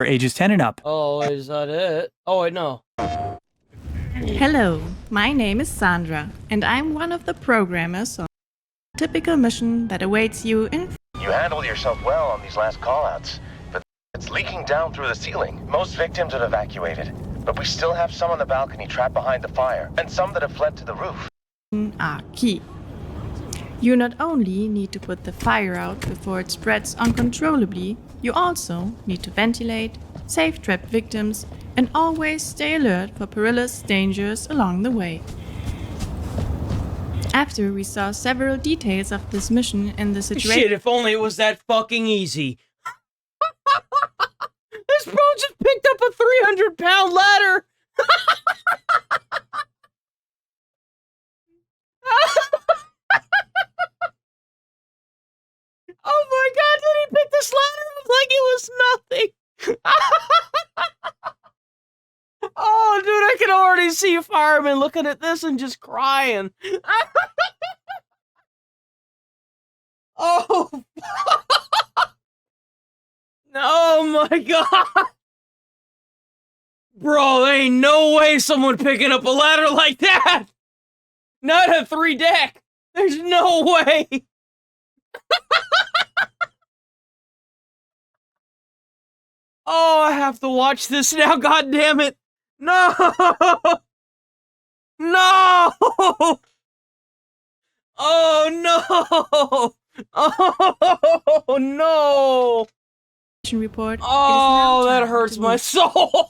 for ages 10 and up. Oh, is that it? Oh, wait, no. Hello, my name is Sandra, and I'm one of the programmers on a typical mission that awaits you in... You handled yourself well on these last callouts, but it's leaking down through the ceiling. Most victims have evacuated, but we still have some on the balcony trapped behind the fire, and some that have fled to the roof. are key. You not only need to put the fire out before it spreads uncontrollably, you also need to ventilate, save trapped victims, and always stay alert for perilous dangers along the way. After we saw several details of this mission in the situation... Shit, if only it was that fucking easy. This bro just picked up a 300-pound ladder! Oh my god, did he pick this ladder up like it was nothing? Oh, dude, I can already see a fireman looking at this and just crying. Oh. Oh my god. Bro, there ain't no way someone picking up a ladder like that. Not a 3-deck. There's no way. Oh, I have to watch this now, god damn it. No! No! Oh no! Oh no! report. Oh, that hurts my soul.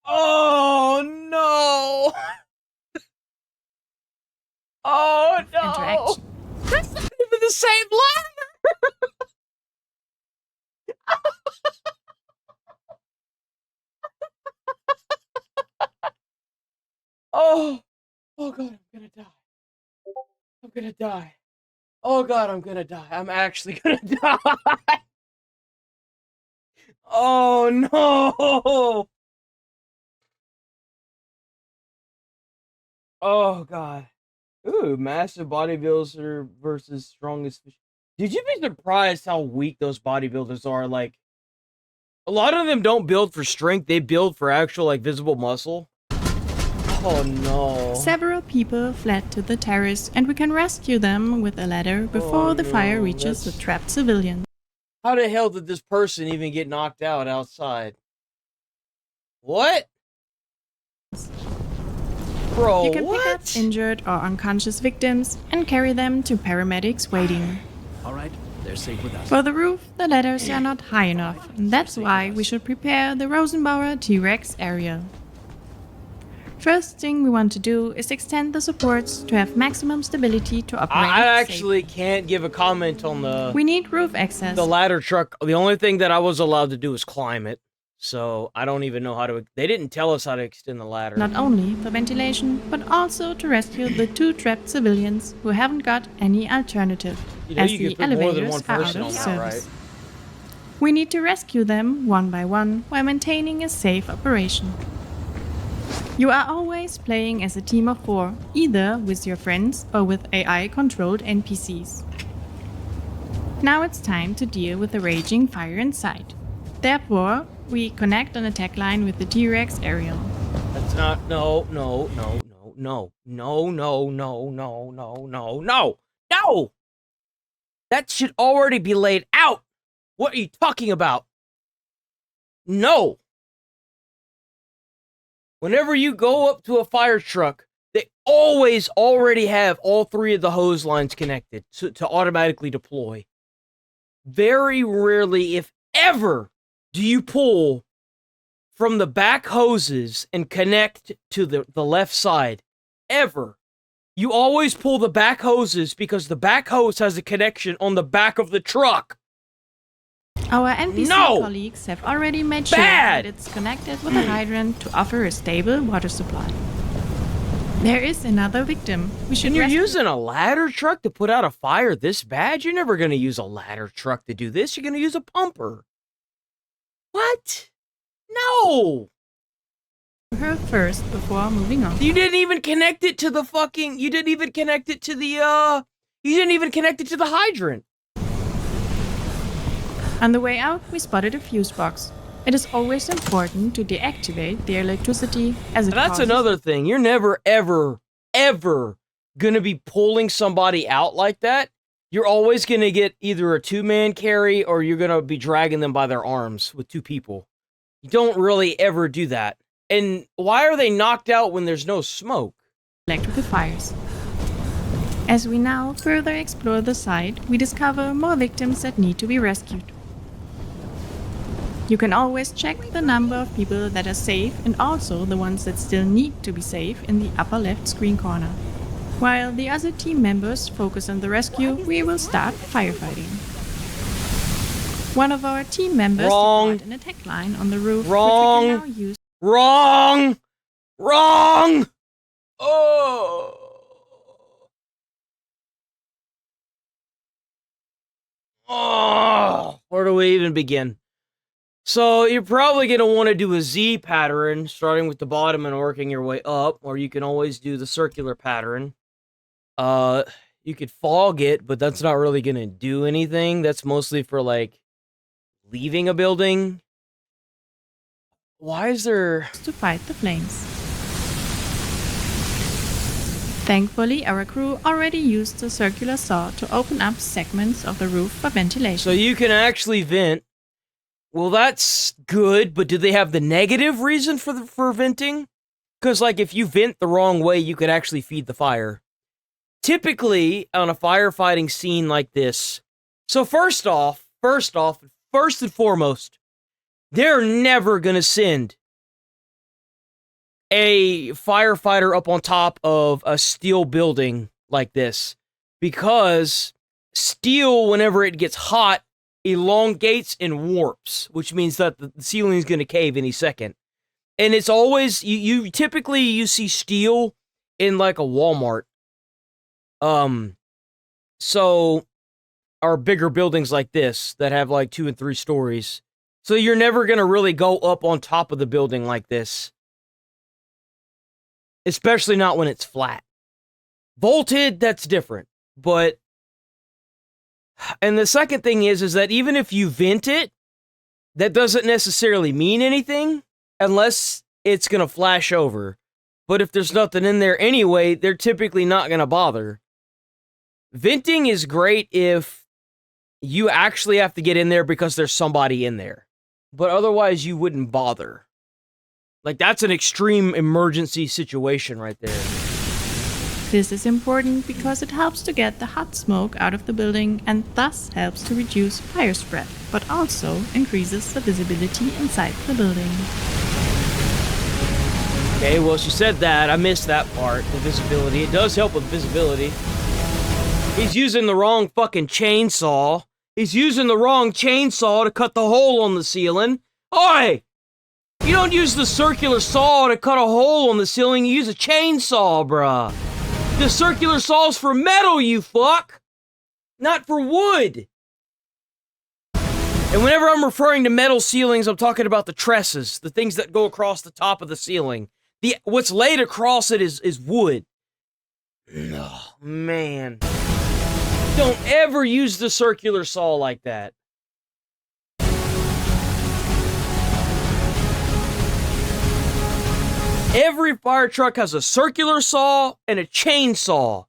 Oh no! Oh no! Interaction. That's not even the same ladder. Oh, oh god, I'm gonna die. I'm gonna die. Oh god, I'm gonna die. I'm actually gonna die. Oh no. Oh god. Ooh, massive bodybuilder versus strongest fish. Did you be surprised how weak those bodybuilders are? Like, a lot of them don't build for strength, they build for actual, like, visible muscle. Oh no. Several people fled to the terrace, and we can rescue them with a ladder before the fire reaches the trapped civilians. How the hell did this person even get knocked out outside? What? Bro, You can pick up what? injured or unconscious victims and carry them to paramedics waiting. All right, they're safe with us. For the roof, the ladders are not high enough, and that's why we should prepare the Rosenbauer T-Rex area. First thing we want to do is extend the supports to have maximum stability to operate I it actually can't give a comment on safe. We need roof access. the ladder truck. The only thing that I was allowed to do was climb it. So I don't even know how to. They didn't tell us how to extend the ladder. Not only for ventilation, but also to rescue the 2 trapped civilians who haven't got any alternative, You know, as you the can put more than elevators one are out person of on that, service. right? We need to rescue them one by one while maintaining a safe operation. You are always playing as a team of 4, either with your friends or with AI-controlled NPCs. Now it's time to deal with the raging fire inside. Therefore, we connect an attack line with the T-Rex aerial. That's not. No, no, no, no, no, no, no, no, no, no, no, no, no! That should already be laid out! What are you talking about? No! Whenever you go up to a fire truck, they always already have all 3 of the hose lines connected to automatically deploy. Very rarely, if ever, do you pull from the back hoses and connect to the left side. Ever. You always pull the back hoses because the back hose has a connection on the back of the truck. Our NPC No! colleagues have already made sure Bad! that it's connected with a hydrant to offer a stable water supply. There is another victim. We should And you're rescue- using a ladder truck to put out a fire this bad? You're never going to use a ladder truck to do this. You're going to use a pumper. What? No! her first before moving on. You didn't even connect it to the fucking... You didn't even connect it to the, You didn't even connect it to the hydrant. On the way out, we spotted a fuse box. It is always important to deactivate the electricity as it That's causes another thing. You're never, ever, ever gonna be pulling somebody out like that. You're always gonna get either a two-man carry or you're gonna be dragging them by their arms with two people. You don't really ever do that. And why are they knocked out when there's no smoke? electrical fires. As we now further explore the site, we discover more victims that need to be rescued. You can always check the number of people that are safe and also the ones that still need to be safe in the upper left screen corner. While the other team members focus on the rescue, we will start firefighting. One of our team members Wrong. deployed an attack line on the roof, Wrong. which we can now use. Wrong! Wrong! Oh! Oh! Where do we even begin? So you're probably going to want to do a Z pattern, starting with the bottom and working your way up, or you can always do the circular pattern. You could fog it, but that's not really going to do anything. That's mostly for, like, leaving a building. Why is there... to fight the flames. Thankfully, our crew already used the circular saw to open up segments of the roof for ventilation. So you can actually vent. Well, that's good, but do they have the negative reason for venting? Because, like, if you vent the wrong way, you could actually feed the fire. Typically, on a firefighting scene like this, so first and foremost, they're never going to send a firefighter up on top of a steel building like this, because steel, whenever it gets hot, elongates and warps, which means that the ceiling is going to cave any second. And it's always, you typically see steel in like a Walmart. So, or bigger buildings like this that have like 2 and 3 stories. So you're never going to really go up on top of the building like this. Especially not when it's flat. Vaulted, that's different. But, and the second thing is that even if you vent it, that doesn't necessarily mean anything unless it's going to flash over. But if there's nothing in there anyway, they're typically not going to bother. Venting is great if you actually have to get in there because there's somebody in there. But otherwise, you wouldn't bother. Like, that's an extreme emergency situation right there. This is important because it helps to get the hot smoke out of the building and thus helps to reduce fire spread, but also increases the visibility inside the building. Okay, well, she said that. I missed that part, the visibility. It does help with visibility. He's using the wrong fucking chainsaw. He's using the wrong chainsaw to cut the hole on the ceiling. Oi! You don't use the circular saw to cut a hole on the ceiling, you use a chainsaw, bruh. The circular saw's for metal, you fuck! Not for wood! And whenever I'm referring to metal ceilings, I'm talking about the trusses, the things that go across the top of the ceiling. What's laid across it is wood. Oh, man. Don't ever use the circular saw like that. Every fire truck has a circular saw and a chainsaw.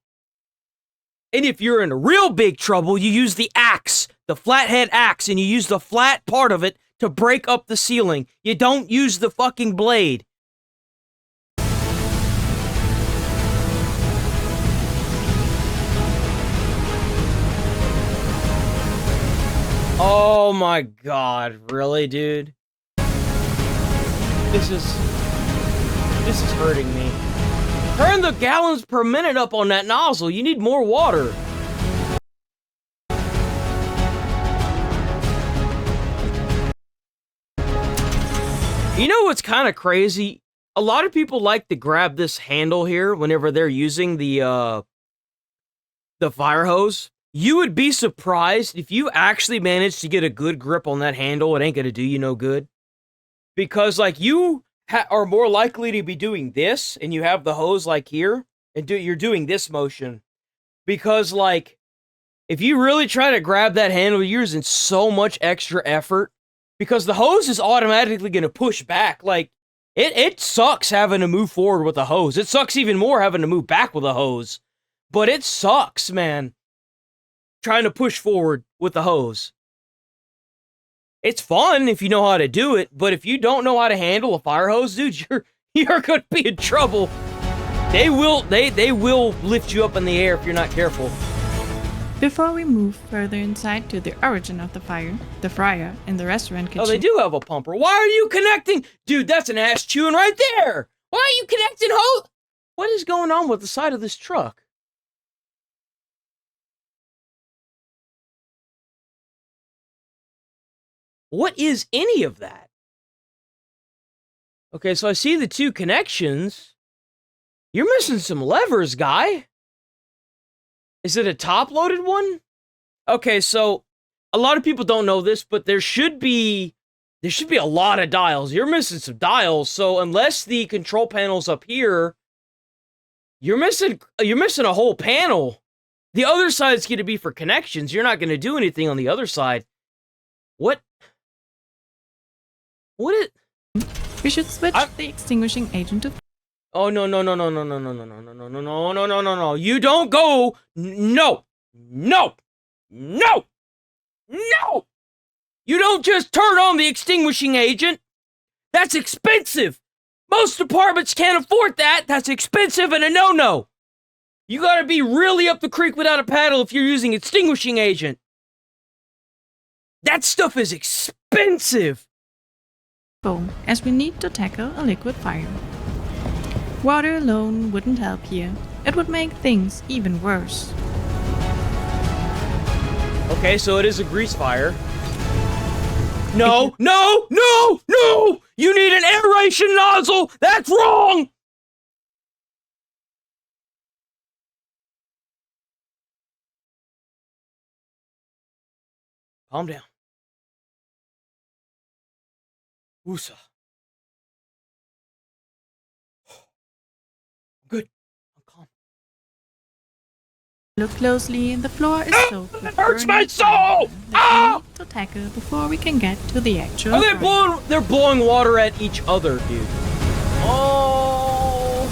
And if you're in real big trouble, you use the axe, the flathead axe, and you use the flat part of it to break up the ceiling. You don't use the fucking blade. Oh my god, really, dude? This is hurting me. Turn the gallons per minute up on that nozzle. You need more water. You know what's kind of crazy? A lot of people like to grab this handle here whenever they're using the fire hose. You would be surprised if you actually manage to get a good grip on that handle. It ain't gonna do you no good. Because, like, you are more likely to be doing this, and you have the hose, like, here, and you're doing this motion. Because, like, If you really try to grab that handle, you're using so much extra effort because the hose is automatically going to push back. Like, it sucks having to move forward with a hose. It sucks even more having to move back with a hose. But it sucks, man, trying to push forward with the hose. It's fun if you know how to do it, but if you don't know how to handle a fire hose, dude, you're going to be in trouble. They will lift you up in the air if you're not careful. Before we move further inside to the origin of the fire, the fryer in the restaurant kitchen. Oh, they do have a pumper. Why are you connecting? Dude, that's an ass chewing right there. Why are you connecting hose? What is going on with the side of this truck? What is any of that? Okay, so I see the two connections. You're missing some levers, guy. Is it a top-loaded one? Okay, so a lot of people don't know this, but there should be a lot of dials. You're missing some dials, so unless the control panel's up here, you're missing a whole panel. The other side's going to be for connections. You're not going to do anything on the other side. What? What is... We should switch the extinguishing agent to... Oh, no. You don't go. No. You don't just turn on the extinguishing agent. That's expensive. Most apartments can't afford that. That's expensive and a no-no. You gotta be really up the creek without a paddle if you're using extinguishing agent. That stuff is expensive. Foam, as we need to tackle a liquid fire. Water alone wouldn't help here. It would make things even worse. Okay, so it is a grease fire. No! You need an aeration nozzle! That's wrong! Calm down. Woosah. I'm good. I'm calm. Look closely, the floor is soaked with Hurts my burning soul! fire that Ah! we need to tackle before we can get to the actual Oh, fire. they're blowing water at each other, dude. Oh.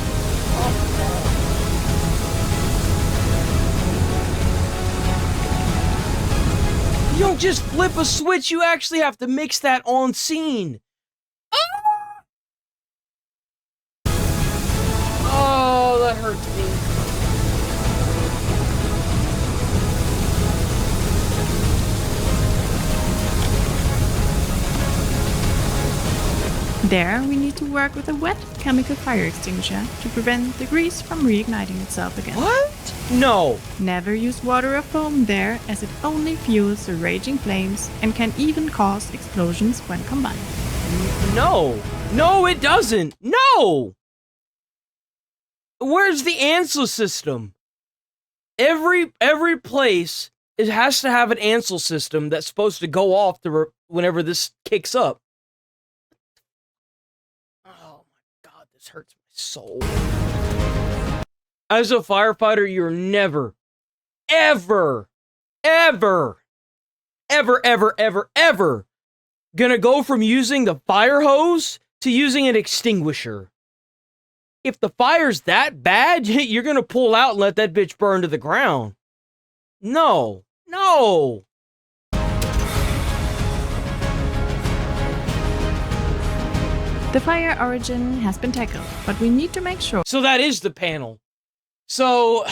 You don't just flip a switch, you actually have to mix that on scene. Oh, that hurts me. There, we need to work with a wet chemical fire extinguisher to prevent the grease from reigniting itself again. What? No. Never use water or foam there, as it only fuels the raging flames and can even cause explosions when combined. No. No, it doesn't. No. Where's the Ansel system? Every place it has to have an Ansel system that's supposed to go off whenever this kicks up. Oh my god, this hurts my soul. As a firefighter, you're never, ever gonna go from using the fire hose to using an extinguisher. If the fire's that bad, you're gonna pull out and let that bitch burn to the ground. No. The fire origin has been tackled, but we need to make sure. So that is the panel. So,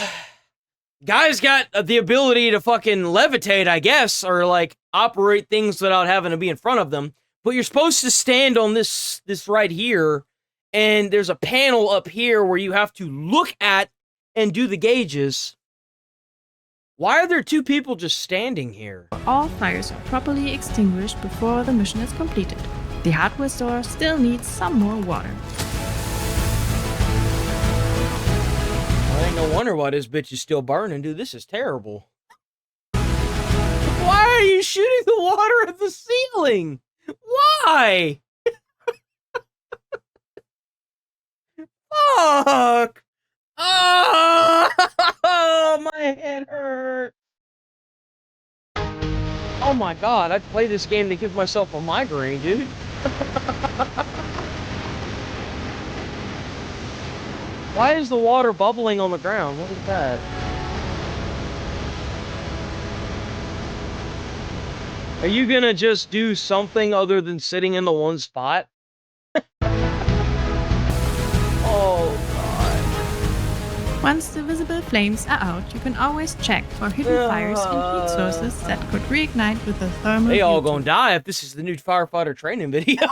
guys got the ability to fucking levitate, I guess, or like operate things without having to be in front of them. But you're supposed to stand on this right here, and there's a panel up here where you have to look at and do the gauges. Why are there two people just standing here? All fires are properly extinguished before the mission is completed. The hardware store still needs some more water. Well, ain't no wonder why this bitch is still burning, dude. This is terrible. Why are you shooting the water at the ceiling? Why? Fuck! Oh, my head hurts. Oh my god, I'd play this game to give myself a migraine, dude. Why is the water bubbling on the ground? What is that? Are you gonna just do something other than sitting in the one spot? Oh god. Once the visible flames are out, you can always check for hidden fires and heat sources that could reignite with the thermal They all U2. gonna die if this is the new firefighter training video.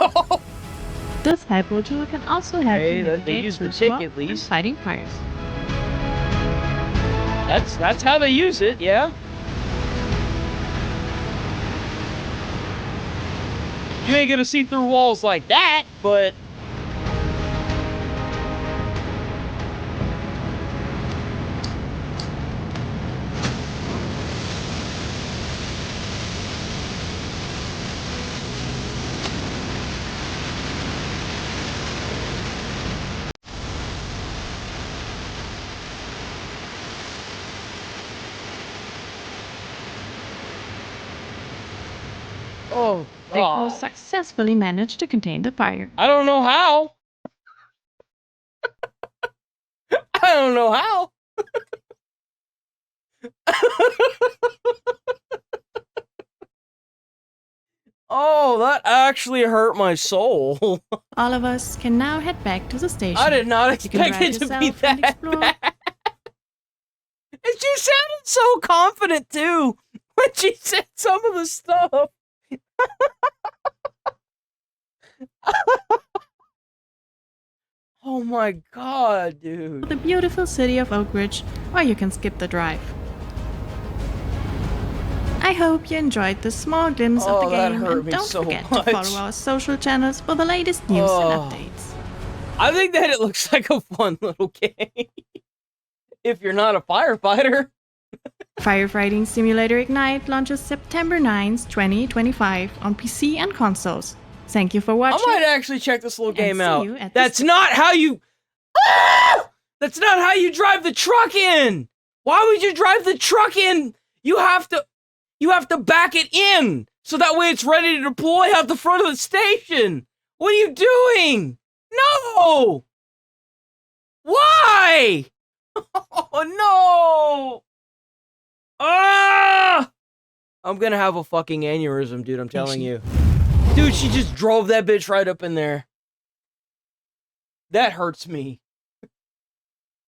This hypo tool can also help Hey, you they navigate use the through tick smoke at and least. fighting fires. That's how they use it, yeah. You ain't gonna see through walls like that, but oh Victor god. successfully managed to contain the fire. I don't know how. I don't know how. Oh, that actually hurt my soul. All of us can now head back to the station. I did not You can expect drive it to be yourself and that explore. bad. And she sounded so confident too when she said some of the stuff. Oh my god, dude. The beautiful city of Oak Ridge, or you can skip the drive. I hope you enjoyed this small glimpse of Oh, the that game, hurt and me don't so forget much. to follow our social channels for the latest news Oh. and updates. I think that it looks like a fun little game. If you're not a firefighter. Firefighting Simulator Ignite launches September 9th, 2025 on PC and consoles. Thank you for watching. I might actually check this little game see out. you at the That's not how you... Ah! That's not how you drive the truck in! Why would you drive the truck in? You have to back it in, so that way it's ready to deploy out the front of the station! What are you doing? No! Why? Oh no! Ah! I'm gonna have a fucking aneurysm, dude, I'm telling you. Dude, she just drove that bitch right up in there. That hurts me.